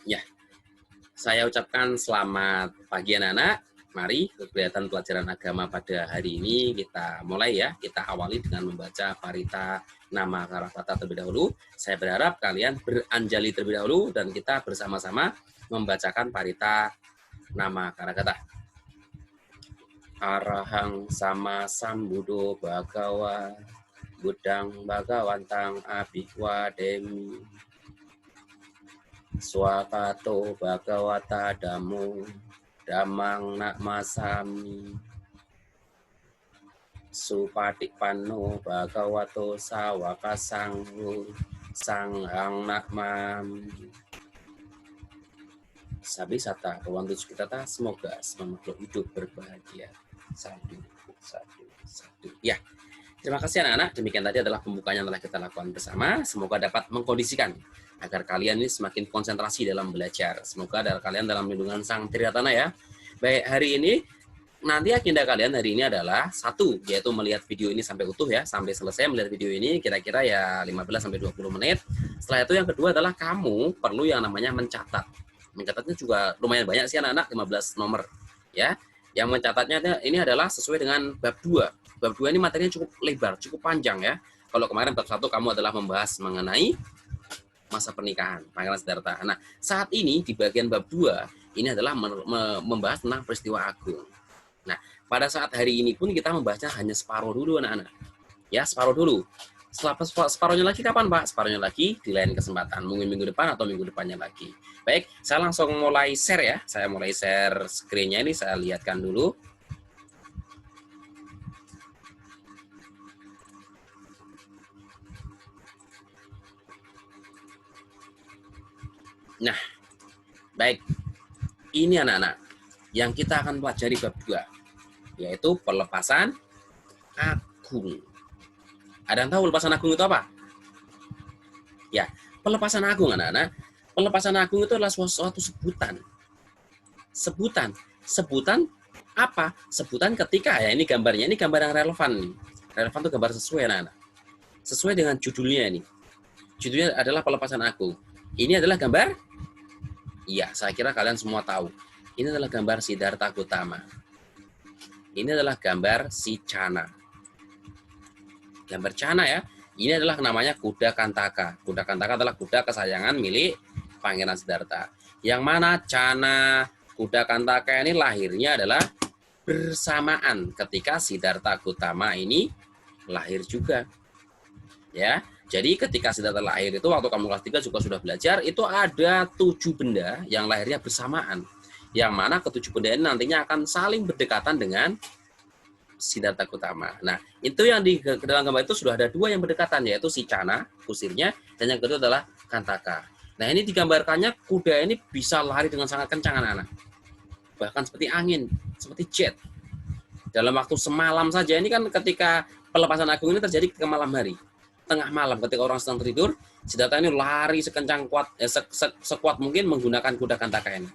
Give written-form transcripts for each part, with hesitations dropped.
Ya, saya ucapkan selamat pagi anak-anak. Mari kegiatan pelajaran agama pada hari ini kita mulai ya. Kita awali dengan membaca parita nama karakata terlebih dahulu. Saya berharap kalian beranjali terlebih dahulu dan kita bersama-sama membacakan parita nama karakata. Arahang sama sambudo bagawa budang bagawantang abhikwa demi swakato bagawata damo damang nakmasami supatikpanno bagawato sawaka sanghu sanghang nakmami. Sabi sata kawan kita semoga makhluk hidup berbahagia. Satu. Ya, terima kasih anak-anak. Demikian tadi adalah pembukaan yang telah kita lakukan bersama. Semoga dapat mengkondisikan agar kalian ini semakin konsentrasi dalam belajar. Semoga kalian dalam lindungan Sang Triratana ya. Baik, hari ini nanti agenda kalian hari ini adalah satu, yaitu melihat video ini sampai utuh ya, sampai selesai melihat video ini kira-kira ya 15-20 menit. Setelah itu yang kedua adalah kamu perlu yang namanya mencatat. Mencatatnya juga lumayan banyak sih anak-anak, 15 nomor ya. Yang mencatatnya ini adalah sesuai dengan bab 2. Bab 2 ini materinya cukup lebar, cukup panjang ya. Kalau kemarin bab 1 kamu adalah membahas mengenai masa pernikahan, Pangeran Siddhartha. Nah, saat ini di bagian bab 2 ini adalah membahas tentang peristiwa agung. Nah, pada saat hari ini pun kita membahasnya hanya separuh dulu anak-anak. Ya, separuh dulu. Setelah separuhnya lagi kapan, Pak? Separuhnya lagi di lain kesempatan, mungkin minggu depan atau minggu depannya lagi. Baik, saya langsung mulai share ya. Saya mulai share screen-nya ini, saya lihatkan dulu. Nah, baik. Ini anak-anak yang kita akan pelajari bab 2, yaitu pelepasan agung. Ada yang tahu pelepasan agung itu apa? Ya, pelepasan agung anak-anak. Pelepasan agung itu adalah suatu sebutan. Sebutan apa? Sebutan ketika ya, ini gambarnya, ini gambar yang relevan nih. Relevan itu gambar sesuai anak-anak. Sesuai dengan judulnya ini. Judulnya adalah pelepasan agung. Ini adalah gambar? Iya, saya kira kalian semua tahu. Ini adalah gambar Siddhartha Gautama. Ini adalah gambar si Cana. Gambar Cana ya. Ini adalah namanya kuda Kantaka. Kuda Kantaka adalah kuda kesayangan milik Pangeran Siddhartha. Yang mana Cana, kuda Kantaka ini lahirnya adalah bersamaan ketika Siddhartha Gautama ini lahir juga. Ya. Jadi ketika Siddhartha lahir itu waktu kamu kelas 3 juga sudah belajar, itu ada 7 benda yang lahirnya bersamaan. Yang mana ke-7 benda ini nantinya akan saling berdekatan dengan Siddhartha Gautama. Nah, itu yang di dalam gambar itu sudah ada 2 yang berdekatan, yaitu si Cana, kusirnya, dan yang kedua adalah Kantaka. Nah, ini digambarkannya kuda ini bisa lari dengan sangat kencang anak-anak. Bahkan seperti angin, seperti jet. Dalam waktu semalam saja, ini kan ketika pelepasan agung ini terjadi ketika malam hari. Tengah malam ketika orang sedang tertidur, Siddhartha ini lari sekencang kuat, sekuat mungkin menggunakan kuda Kantaka ini.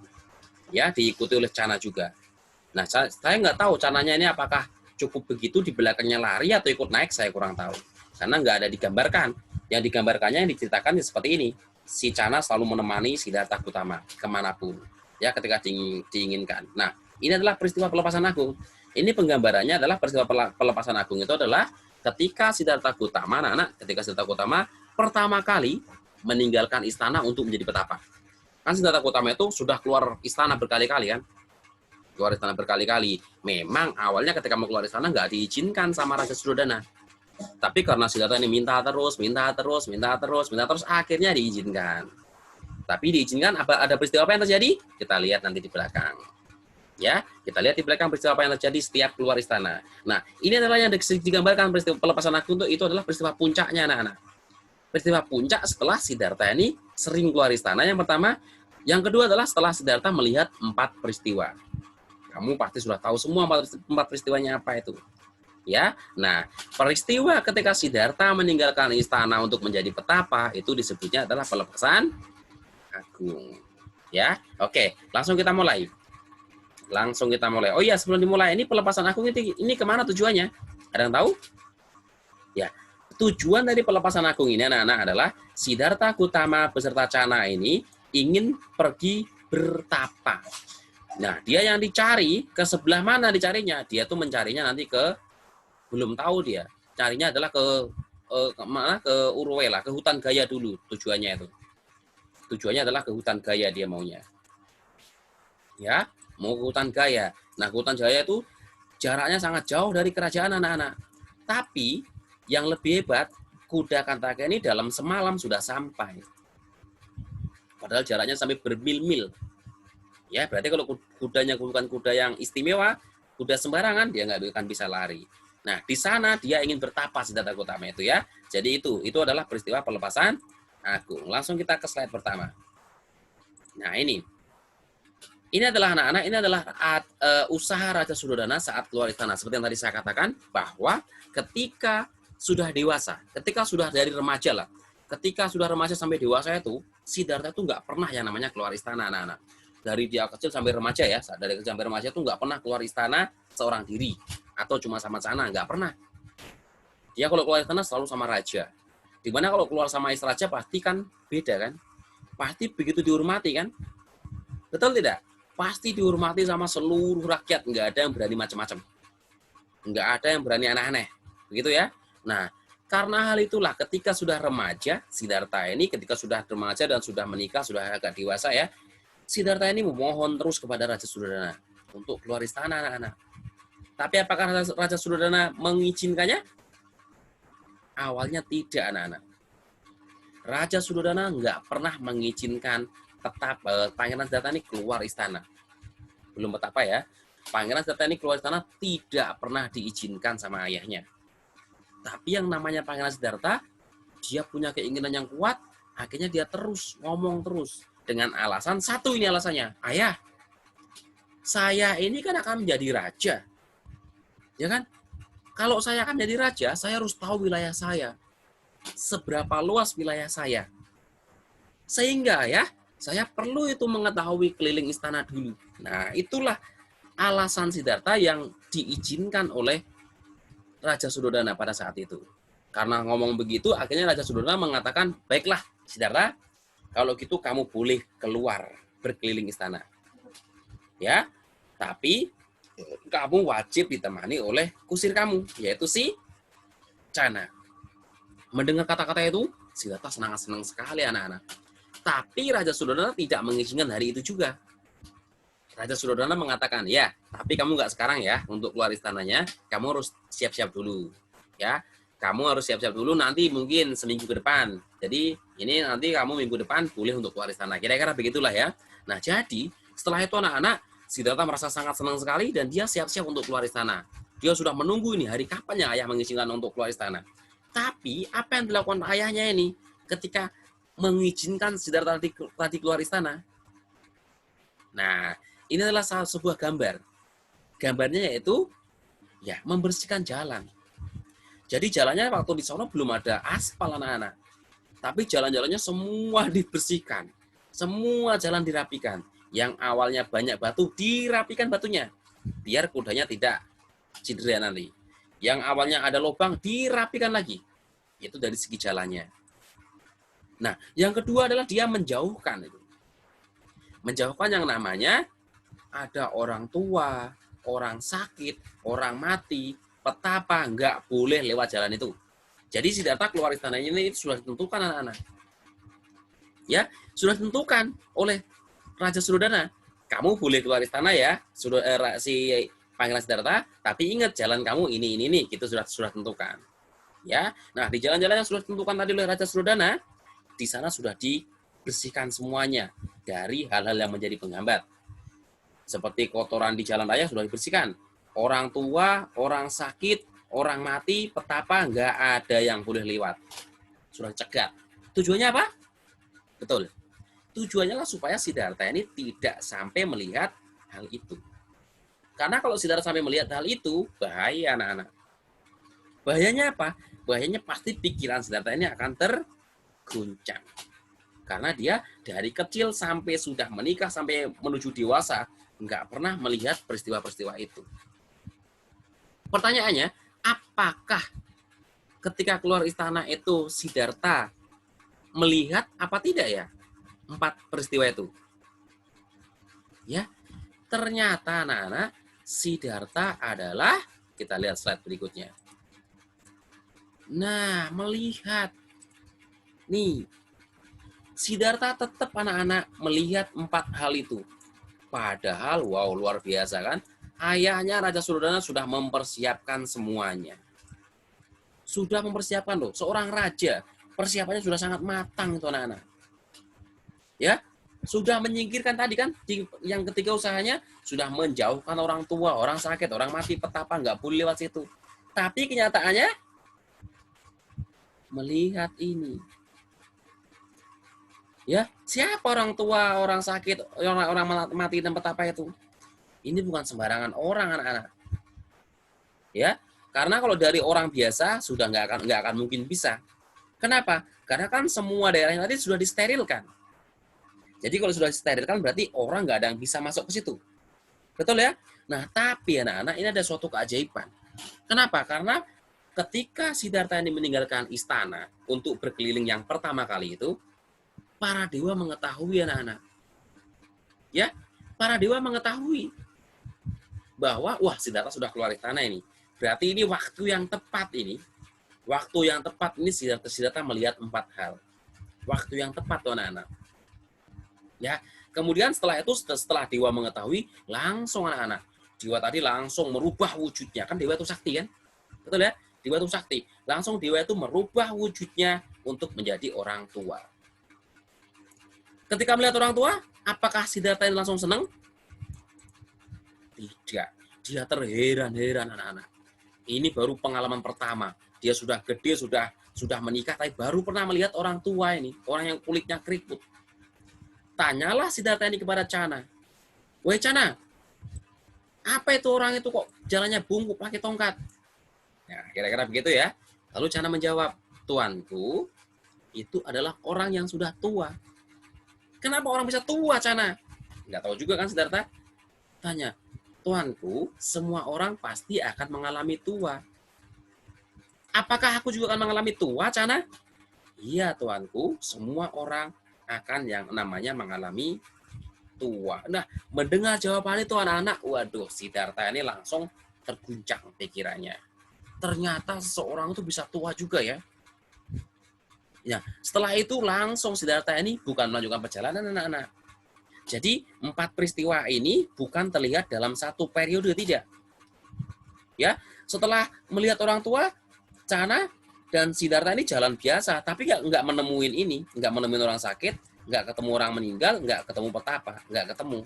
Ya, diikuti oleh Cana juga. Nah, saya nggak tahu Cananya ini apakah cukup begitu di belakangnya lari atau ikut naik, saya kurang tahu. Karena nggak ada digambarkan. Yang digambarkannya yang diceritakan seperti ini. Si Cana selalu menemani Siddhartha Gautama kemanapun. Ya, ketika diinginkan. Nah, ini adalah peristiwa pelepasan agung. Ini penggambarannya adalah peristiwa pelepasan agung itu adalah ketika Siddhartha Gautama, anak-anak, ketika Siddhartha Gautama pertama kali meninggalkan istana untuk menjadi petapa. Kan Siddhartha Gautama itu sudah keluar istana berkali-kali kan? Keluar istana berkali-kali. Memang awalnya ketika mau keluar istana nggak diizinkan sama Raja Suddhodana. Tapi karena Siddhartha ini minta terus, akhirnya diizinkan. Tapi diizinkan, ada peristiwa apa yang terjadi? Kita lihat nanti di belakang. Ya, kita lihat di belakang peristiwa apa yang terjadi setiap keluar istana. Nah, ini adalah yang digambarkan peristiwa pelepasan agung itu adalah peristiwa puncaknya anak-anak. Peristiwa puncak setelah Siddhartha ini sering keluar istana yang pertama. Yang kedua adalah setelah Siddhartha melihat 4 peristiwa. Kamu pasti sudah tahu semua 4 peristiwanya apa itu. Ya, nah peristiwa ketika Siddhartha meninggalkan istana untuk menjadi petapa itu disebutnya adalah pelepasan agung. Ya, oke, langsung kita mulai. Oh iya, sebelum dimulai, ini pelepasan agung ini kemana tujuannya? Ada yang tahu? Ya, tujuan dari pelepasan agung ini anak-anak adalah Siddhartha Gautama beserta Cana ini ingin pergi bertapa. Nah, dia yang dicari, ke sebelah mana dicarinya? Dia tuh mencarinya nanti belum tahu dia. Carinya adalah mana? Ke Urwe lah, ke hutan Gaya dulu tujuannya itu. Tujuannya adalah ke hutan Gaya dia maunya. Ya, mau ke hutan Gaya. Nah, ke hutan Gaya itu jaraknya sangat jauh dari kerajaan anak-anak. Tapi, yang lebih hebat, kuda Kantaka ini dalam semalam sudah sampai. Padahal jaraknya sampai bermil-mil. Ya, berarti kalau kudanya bukan kuda yang istimewa, kuda sembarangan, dia nggak akan bisa lari. Nah, di sana dia ingin bertapa Siddhartha Gautama itu ya. Jadi itu adalah peristiwa pelepasan agung. Langsung kita ke slide pertama. Nah, ini adalah anak-anak, ini adalah usaha Raja Suddhodana saat keluar istana. Seperti yang tadi saya katakan, bahwa ketika sudah dewasa, ketika sudah dari remaja lah, ketika sudah remaja sampai dewasa itu, Siddhartha itu nggak pernah yang namanya keluar istana, anak-anak. Dari dia kecil sampai remaja ya, dari kecil sampai remaja itu nggak pernah keluar istana seorang diri atau cuma sama sana, nggak pernah. Dia kalau keluar istana selalu sama raja. Dimana kalau keluar sama istri raja pasti kan beda kan, pasti begitu dihormati kan, betul tidak? Pasti dihormati sama seluruh rakyat, nggak ada yang berani macam-macam, nggak ada yang berani aneh-aneh, begitu ya. Nah, karena hal itulah ketika sudah remaja, Siddhartha ini ketika sudah remaja dan sudah menikah, sudah agak dewasa ya, Siddhartha ini memohon terus kepada Raja Suddhodana untuk keluar istana, anak-anak. Tapi apakah Raja Suddhodana mengizinkannya? Awalnya tidak, anak-anak. Raja Suddhodana nggak pernah mengizinkan tetap Pangeran Siddhartha ini keluar istana. Belum betapa ya. Pangeran Siddhartha ini keluar istana tidak pernah diizinkan sama ayahnya. Tapi yang namanya Pangeran Siddhartha, dia punya keinginan yang kuat, akhirnya dia terus ngomong terus. Dengan alasan, satu ini alasannya, ayah, saya ini kan akan menjadi raja. Ya kan? Kalau saya akan menjadi raja, saya harus tahu wilayah saya. Seberapa luas wilayah saya. Sehingga ya, saya perlu itu mengetahui keliling istana dulu. Nah, itulah alasan Siddhartha yang diizinkan oleh Raja Suddhodana pada saat itu. Karena ngomong begitu, akhirnya Raja Suddhodana mengatakan, baiklah Siddhartha, kalau gitu kamu boleh keluar berkeliling istana. Ya, tapi kamu wajib ditemani oleh kusir kamu, yaitu si Cana. Mendengar kata-kata itu, Siddhartha senang sekali, anak-anak. Tapi Raja Suddhodana tidak mengizinkan hari itu juga. Raja Suddhodana mengatakan, ya, tapi kamu nggak sekarang ya, untuk keluar istananya, kamu harus siap-siap dulu. Ya, kamu harus siap-siap dulu, nanti mungkin seminggu ke depan. Jadi, ini nanti kamu minggu depan boleh untuk keluar istana. Kira-kira begitulah ya. Nah, jadi, setelah itu anak-anak, Siddhartha merasa sangat senang sekali, dan dia siap-siap untuk keluar istana. Dia sudah menunggu ini, hari kapan ya ayah mengizinkan untuk keluar istana. Tapi, apa yang dilakukan ayahnya ini, ketika mengizinkan Siddhartha tadi keluar istana? Nah, ini adalah sebuah gambar. Gambarnya yaitu ya membersihkan jalan. Jadi jalannya waktu di sana belum ada aspal, anak-anak. Tapi jalan-jalannya semua dibersihkan. Semua jalan dirapikan. Yang awalnya banyak batu, dirapikan batunya. Biar kudanya tidak cedera nanti. Yang awalnya ada lubang, dirapikan lagi. Itu dari segi jalannya. Nah, yang kedua adalah dia menjauhkan itu. Menjauhkan yang namanya ada orang tua, orang sakit, orang mati, petapa, nggak boleh lewat jalan itu. Jadi Siddhartha keluar istana ini sudah ditentukan, anak-anak. Ya, sudah ditentukan oleh Raja Suddhodana. Kamu boleh keluar istana ya, si Pangeran Siddhartha, tapi ingat jalan kamu ini, gitu sudah tentukan. Ya, nah di jalan-jalan yang sudah ditentukan tadi oleh Raja Suddhodana, di sana sudah dibersihkan semuanya dari hal-hal yang menjadi penghambat. Seperti kotoran di jalan raya sudah dibersihkan. Orang tua, orang sakit, orang mati, petapa, nggak ada yang boleh lewat. Sudah cegat. Tujuannya apa? Betul. Tujuannya lah supaya Siddhartha ini tidak sampai melihat hal itu. Karena kalau Siddhartha sampai melihat hal itu, bahaya, anak-anak. Bahayanya apa? Bahayanya pasti pikiran Siddhartha ini akan terguncang. Karena dia dari kecil sampai sudah menikah, sampai menuju dewasa, nggak pernah melihat peristiwa-peristiwa itu. Pertanyaannya, apakah ketika keluar istana itu Siddhartha melihat apa tidak ya? 4 peristiwa itu. Ya, ternyata anak-anak Siddhartha adalah, kita lihat slide berikutnya. Nah, melihat nih, Siddhartha tetap anak-anak melihat 4 hal itu. Padahal, wow, luar biasa kan? Ayahnya Raja Surodana sudah mempersiapkan semuanya. Sudah mempersiapkan loh, seorang raja. Persiapannya sudah sangat matang itu anak-anak. Ya, sudah menyingkirkan tadi kan, yang ketiga usahanya sudah menjauhkan orang tua, orang sakit, orang mati, petapa, nggak boleh lewat situ. Tapi kenyataannya, melihat ini. Ya, siapa orang tua, orang sakit, orang mati dan petapa itu? Ini bukan sembarangan orang, anak-anak. Ya, karena kalau dari orang biasa sudah nggak akan mungkin bisa. Kenapa? Karena kan semua daerahnya tadi sudah disterilkan. Jadi kalau sudah disterilkan berarti orang nggak ada yang bisa masuk ke situ. Betul ya? Nah, tapi anak-anak ini ada suatu keajaiban. Kenapa? Karena ketika Siddhartha ini meninggalkan istana untuk berkeliling yang pertama kali itu, para dewa mengetahui anak-anak. Ya, para dewa mengetahui bahwa wah Siddhartha sudah keluar istana ini. Berarti ini waktu yang tepat ini. Waktu yang tepat ini Siddhartha melihat 4 hal. Waktu yang tepat tuh anak-anak. Ya, kemudian setelah itu setelah dewa mengetahui, langsung anak-anak. Dewa tadi langsung merubah wujudnya. Kan dewa itu sakti kan? Betul ya? Dewa itu sakti. Langsung dewa itu merubah wujudnya untuk menjadi orang tua. Ketika melihat orang tua, apakah Siddhartha ini langsung senang? Tidak. Dia terheran-heran anak-anak. Ini baru pengalaman pertama. Dia sudah gede, sudah menikah, tapi baru pernah melihat orang tua ini. Orang yang kulitnya keriput. Tanyalah Siddhartha ini kepada Cana. Woi Cana, apa itu orang itu kok jalannya bungkuk pakai tongkat? Nah, kira-kira begitu ya. Lalu Cana menjawab, Tuanku, itu adalah orang yang sudah tua. Kenapa orang bisa tua, Cana? Nggak tahu juga kan Siddhartha? Tanya, Tuanku, semua orang pasti akan mengalami tua. Apakah aku juga akan mengalami tua, Cana? Iya, Tuanku, semua orang akan yang namanya mengalami tua. Nah, mendengar jawaban itu anak-anak, waduh, Siddhartha ini langsung terguncang pikirannya. Ternyata seseorang itu bisa tua juga ya. Ya, setelah itu langsung Siddhartha ini bukan melanjutkan perjalanan anak-anak. Jadi 4 peristiwa ini bukan terlihat dalam satu periode, tidak. Ya, setelah melihat orang tua, Cana dan Siddhartha ini jalan biasa, tapi nggak menemuin ini, nggak menemuin orang sakit, nggak ketemu orang meninggal, nggak ketemu petapa, nggak ketemu.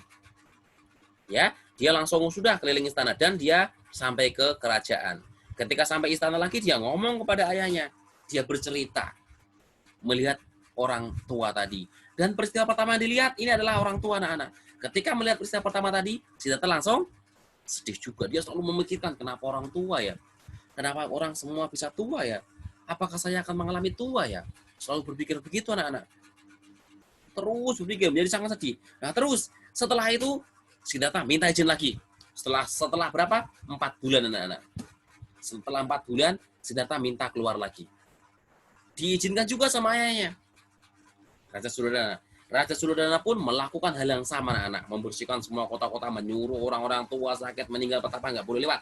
Ya, dia langsung sudah keliling istana dan dia sampai ke kerajaan. Ketika sampai istana lagi, dia ngomong kepada ayahnya, dia bercerita melihat orang tua tadi. Dan peristiwa pertama yang dilihat ini adalah orang tua anak-anak. Ketika melihat peristiwa pertama tadi, Siddhartha langsung sedih juga. Dia selalu memikirkan kenapa orang tua ya? Kenapa orang semua bisa tua ya? Apakah saya akan mengalami tua ya? Selalu berpikir begitu anak-anak. Terus berpikir menjadi sangat sedih. Nah terus setelah itu Siddhartha minta izin lagi. Setelah berapa? 4 bulan anak-anak. Setelah 4 bulan Siddhartha minta keluar lagi. Diizinkan juga sama ayahnya. Raja Surodana pun melakukan hal yang sama anak-anak. Membersihkan semua kota-kota, menyuruh orang-orang tua sakit meninggal petapa nggak boleh lewat.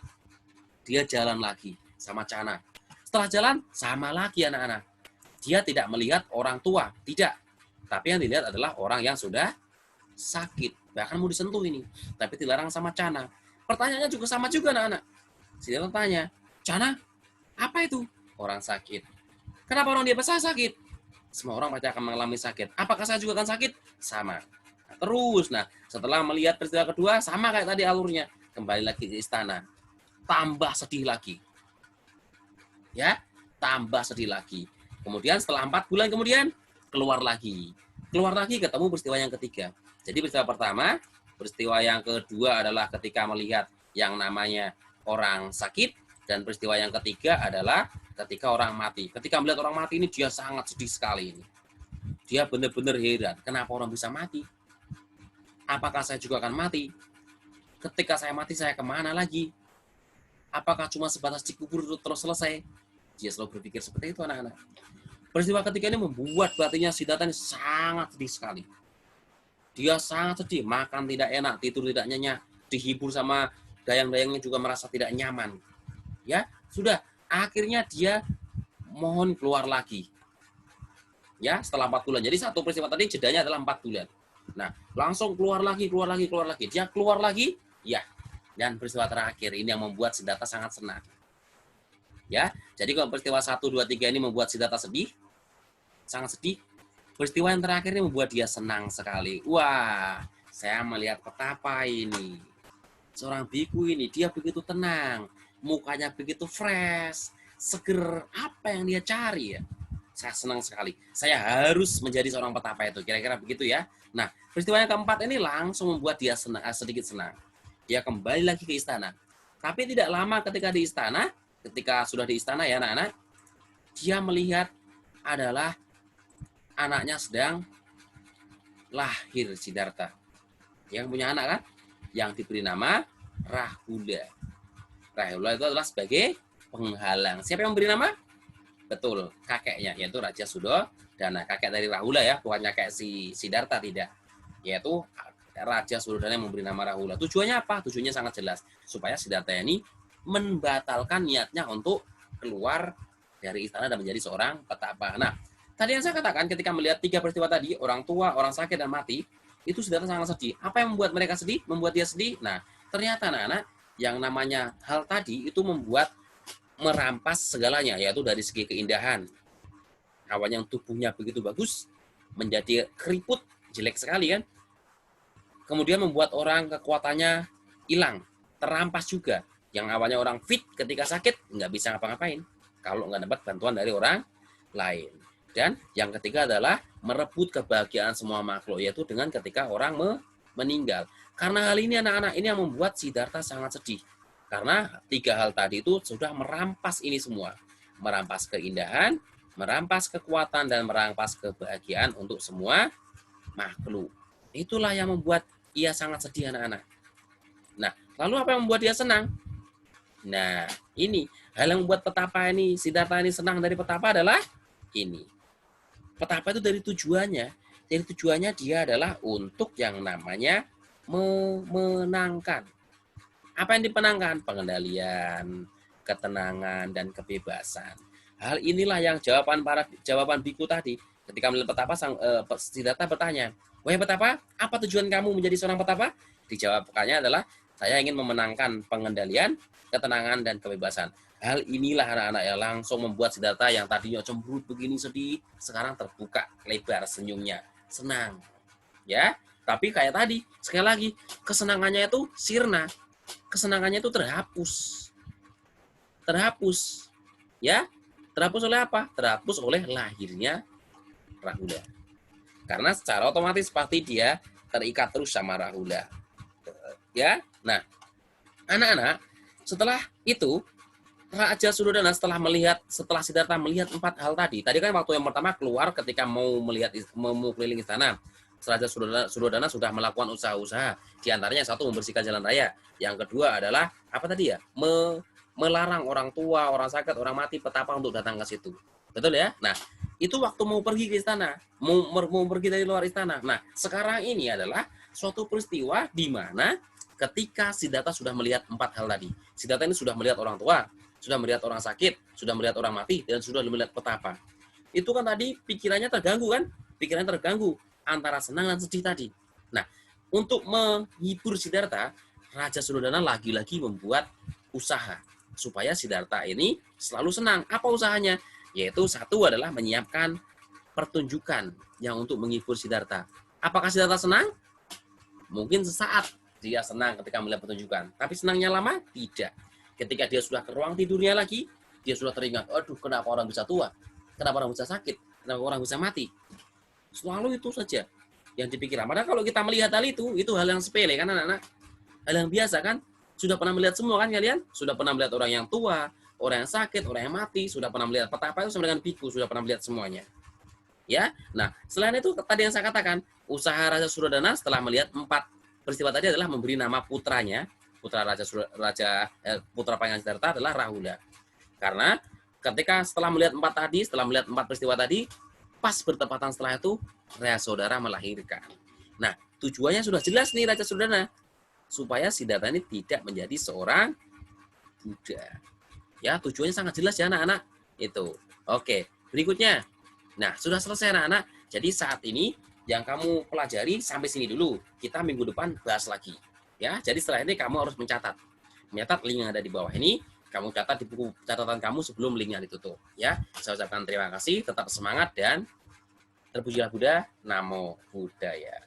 Dia jalan lagi sama Cana. Setelah jalan, sama lagi anak-anak. Dia tidak melihat orang tua, tidak. Tapi yang dilihat adalah orang yang sudah sakit. Bahkan mau disentuh ini. Tapi dilarang sama Cana. Pertanyaannya juga sama juga anak-anak. Siddhartha tanya, Cana, apa itu? Orang sakit. Kenapa orang dia besar sakit? Semua orang pasti akan mengalami sakit. Apakah saya juga akan sakit? Sama. Nah, terus, setelah melihat peristiwa kedua, sama kayak tadi alurnya. Kembali lagi ke istana. Tambah sedih lagi. Ya, tambah sedih lagi. Kemudian setelah 4 bulan kemudian, keluar lagi. Keluar lagi ketemu peristiwa yang ketiga. Jadi peristiwa pertama, peristiwa yang kedua adalah ketika melihat yang namanya orang sakit. Dan peristiwa yang ketiga adalah ketika orang mati. Ketika melihat orang mati ini dia sangat sedih sekali ini. Dia benar-benar heran. Kenapa orang bisa mati? Apakah saya juga akan mati? Ketika saya mati saya kemana lagi? Apakah cuma sebatas dikubur terus selesai? Dia selalu berpikir seperti itu anak-anak. Peristiwa ketiga ini membuat batinnya Siddhartha ini sangat sedih sekali. Dia sangat sedih, makan tidak enak, tidur tidak nyenyak, dihibur sama dayang-dayangnya juga merasa tidak nyaman. Ya, sudah. Akhirnya dia mohon keluar lagi. Ya, setelah 4 bulan. Jadi satu peristiwa tadi jedanya adalah 4 bulan. Nah, langsung keluar lagi. Dia keluar lagi, ya. Dan peristiwa terakhir ini yang membuat Siddhartha sangat senang. Ya, jadi kalau peristiwa 1, 2, 3 ini membuat Siddhartha sedih, sangat sedih. Peristiwa yang terakhir ini membuat dia senang sekali. Wah, saya melihat betapa ini. Seorang biku ini, dia begitu tenang. Mukanya begitu fresh, seger. Apa yang dia cari ya? Saya senang sekali. Saya harus menjadi seorang petapa itu. Kira-kira begitu ya. Nah, peristiwa yang keempat ini langsung membuat dia senang, sedikit senang. Dia kembali lagi ke istana. Tapi tidak lama ketika sudah di istana ya anak-anak, dia melihat adalah anaknya sedang lahir, Siddhartha. Yang punya anak kan? Yang diberi nama Rahula. Rahula itu adalah sebagai penghalang. Siapa yang memberi nama? Betul, kakeknya, yaitu Raja Suddhodana. Kakek dari Rahula ya, bukan kakek si Siddhartha, tidak. Yaitu Raja Suddhodana yang memberi nama Rahula. Tujuannya apa? Tujuannya sangat jelas. Supaya Siddhartha ini membatalkan niatnya untuk keluar dari istana dan menjadi seorang petapa. Nah, tadi yang saya katakan ketika melihat 3 peristiwa tadi, orang tua, orang sakit, dan mati, itu Siddhartha sangat sedih. Apa yang membuat mereka sedih? Membuat dia sedih? Nah, ternyata anak-anak, yang namanya hal tadi itu membuat merampas segalanya, yaitu dari segi keindahan. Awalnya tubuhnya begitu bagus, menjadi keriput, jelek sekali kan. Kemudian membuat orang kekuatannya hilang, terampas juga. Yang awalnya orang fit ketika sakit, nggak bisa ngapa-ngapain kalau nggak dapat bantuan dari orang lain. Dan yang ketiga adalah merebut kebahagiaan semua makhluk, yaitu dengan ketika orang meninggal. Karena hal ini anak-anak, ini yang membuat Siddhartha sangat sedih. Karena 3 hal tadi itu sudah merampas ini semua. Merampas keindahan, merampas kekuatan, dan merampas kebahagiaan untuk semua makhluk. Itulah yang membuat ia sangat sedih anak-anak. Nah, lalu apa yang membuat dia senang? Nah, ini hal yang membuat petapa ini, Siddhartha ini senang dari petapa adalah ini. Petapa itu dari tujuannya dia adalah untuk yang namanya memenangkan. Apa yang dipenangkan? Pengendalian, ketenangan, dan kebebasan. Hal inilah yang jawaban biku tadi. Ketika melihat petapa, Siddhartha bertanya, "Wahai petapa, apa tujuan kamu menjadi seorang petapa?" Dijawabkannya adalah, "Saya ingin memenangkan pengendalian, ketenangan, dan kebebasan." Hal inilah anak-anak yang langsung membuat Siddhartha yang tadinya cemberut begini sedih, sekarang terbuka lebar senyumnya, senang. Ya, tapi kayak tadi, sekali lagi, kesenangannya itu sirna. Kesenangannya itu terhapus, ya. Terhapus oleh apa? Terhapus oleh lahirnya Rahula. Karena secara otomatis pasti dia terikat terus sama Rahula, ya. Nah, anak-anak, setelah itu Raja Suddhodana setelah Siddhartha melihat 4 hal tadi kan waktu yang pertama keluar ketika mau keliling istana. Raja Suddhodana sudah melakukan usaha-usaha. Di antaranya satu, membersihkan jalan raya. Yang kedua adalah apa tadi ya? Melarang orang tua, orang sakit, orang mati, petapa untuk datang ke situ. Betul ya? Nah, itu waktu mau pergi ke istana, mau pergi dari luar istana. Nah, sekarang ini adalah suatu peristiwa di mana ketika Siddhartha sudah melihat 4 hal tadi. Siddhartha ini sudah melihat orang tua, sudah melihat orang sakit, sudah melihat orang mati, dan sudah melihat petapa. Itu kan tadi pikirannya terganggu kan? Pikirannya terganggu antara senang dan sedih tadi. Nah, untuk menghibur Siddhartha, Raja Suddhodana lagi-lagi membuat usaha supaya Siddhartha ini selalu senang. Apa usahanya? Yaitu satu adalah menyiapkan pertunjukan yang untuk menghibur Siddhartha. Apakah Siddhartha senang? Mungkin sesaat dia senang ketika melihat pertunjukan. Tapi senangnya lama? Tidak. Ketika dia sudah ke ruang tidurnya lagi, dia sudah teringat, aduh, kenapa orang bisa tua? Kenapa orang bisa sakit? Kenapa orang bisa mati? Selalu itu saja yang dipikirkan. Padahal kalau kita melihat hal itu hal yang sepele kan anak-anak? Hal yang biasa kan? Sudah pernah melihat semua kan kalian? Sudah pernah melihat orang yang tua, orang yang sakit, orang yang mati, sudah pernah melihat petapa itu sama dengan biku, sudah pernah melihat semuanya. Ya. Nah, selain itu tadi yang saya katakan, usaha Raja Suddhodana setelah melihat 4 peristiwa tadi adalah memberi nama putranya, putra Pangeran Siddhartha adalah Rahula. Karena ketika setelah melihat 4 peristiwa tadi, pas bertepatan setelah itu Yasodhara melahirkan. Nah, Tujuannya sudah jelas nih Raja Sudana, supaya Siddhartha ini tidak menjadi seorang Buddha. Ya, tujuannya sangat jelas ya anak-anak. Itu. Oke, berikutnya. Nah, sudah selesai anak-anak. Jadi saat ini yang kamu pelajari sampai sini dulu. Kita minggu depan bahas lagi. Ya, jadi setelah ini kamu harus mencatat. Mencatat link yang ada di bawah ini. Kamu catat di buku catatan kamu sebelum linknya ditutup. Ya, saya ucapkan terima kasih. Tetap semangat dan terpujilah Buddha. Namo Buddhaya.